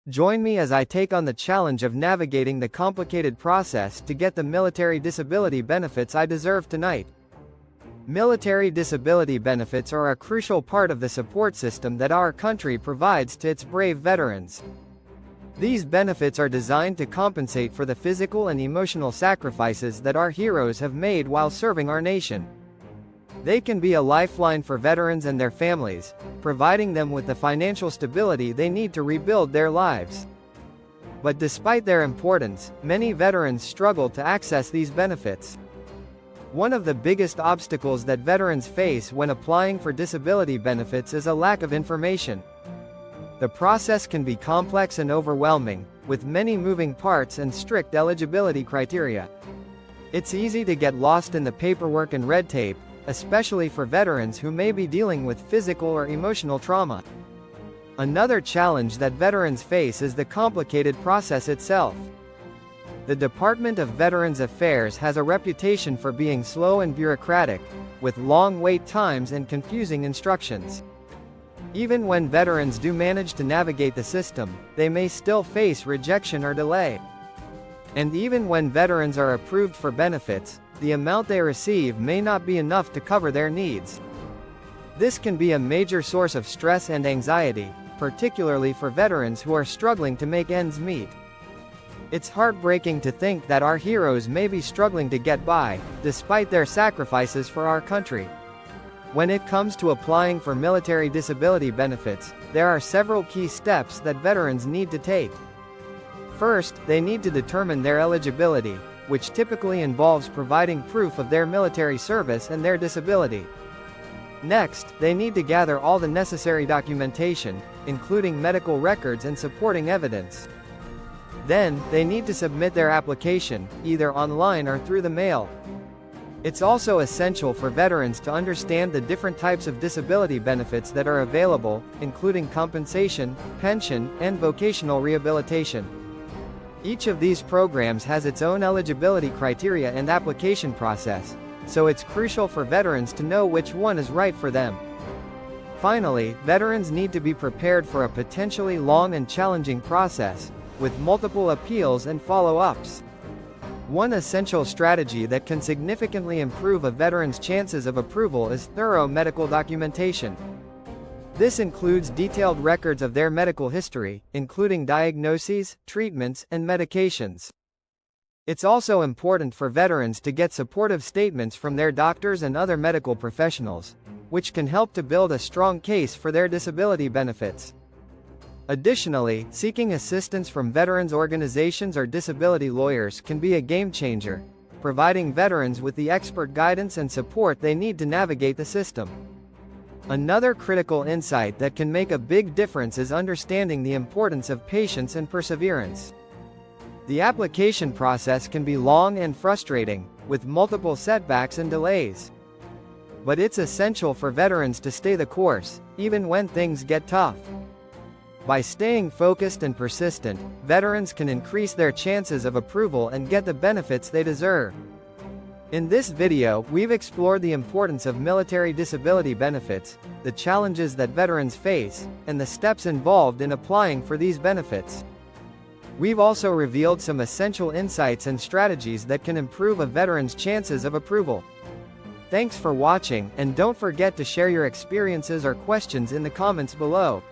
Join me as I take on the challenge of navigating the complicated process to get the military disability benefits I deserve tonight. Military disability benefits are a crucial part of the support system that our country provides to its brave veterans. These benefits are designed to compensate for the physical and emotional sacrifices that our heroes have made while serving our nation. They can be a lifeline for veterans and their families, providing them with the financial stability they need to rebuild their lives. But despite their importance, many veterans struggle to access these benefits. One of the biggest obstacles that veterans face when applying for disability benefits is a lack of information. The process can be complex and overwhelming, with many moving parts and strict eligibility criteria. It's easy to get lost in the paperwork and red tape, especially for veterans who may be dealing with physical or emotional trauma. Another challenge that veterans face is the complicated process itself. The Department of Veterans Affairs has a reputation for being slow and bureaucratic, with long wait times and confusing instructions. Even when veterans do manage to navigate the system, they may still face rejection or delay. And even when veterans are approved for benefits, the amount they receive may not be enough to cover their needs. This can be a major source of stress and anxiety, particularly for veterans who are struggling to make ends meet. It's heartbreaking to think that our heroes may be struggling to get by, despite their sacrifices for our country. When it comes to applying for military disability benefits, there are several key steps that veterans need to take. First, they need to determine their eligibility, which typically involves providing proof of their military service and their disability. Next, they need to gather all the necessary documentation, including medical records and supporting evidence. Then, they need to submit their application, either online or through the mail. It's also essential for veterans to understand the different types of disability benefits that are available, including compensation, pension, and vocational rehabilitation. Each of these programs has its own eligibility criteria and application process, so it's crucial for veterans to know which one is right for them. Finally, veterans need to be prepared for a potentially long and challenging process, with multiple appeals and follow-ups. One essential strategy that can significantly improve a veteran's chances of approval is thorough medical documentation. This includes detailed records of their medical history, including diagnoses, treatments, and medications. It's also important for veterans to get supportive statements from their doctors and other medical professionals, which can help to build a strong case for their disability benefits. Additionally, seeking assistance from veterans organizations or disability lawyers can be a game changer, providing veterans with the expert guidance and support they need to navigate the system. Another critical insight that can make a big difference is understanding the importance of patience and perseverance. The application process can be long and frustrating, with multiple setbacks and delays. But it's essential for veterans to stay the course, even when things get tough. By staying focused and persistent, veterans can increase their chances of approval and get the benefits they deserve. In this video, we've explored the importance of military disability benefits, the challenges that veterans face, and the steps involved in applying for these benefits. We've also revealed some essential insights and strategies that can improve a veteran's chances of approval. Thanks for watching, and don't forget to share your experiences or questions in the comments below.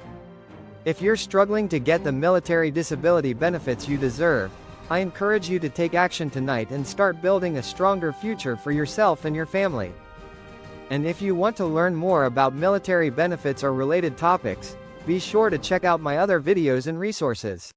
If you're struggling to get the military disability benefits you deserve, I encourage you to take action tonight and start building a stronger future for yourself and your family. And if you want to learn more about military benefits or related topics, be sure to check out my other videos and resources.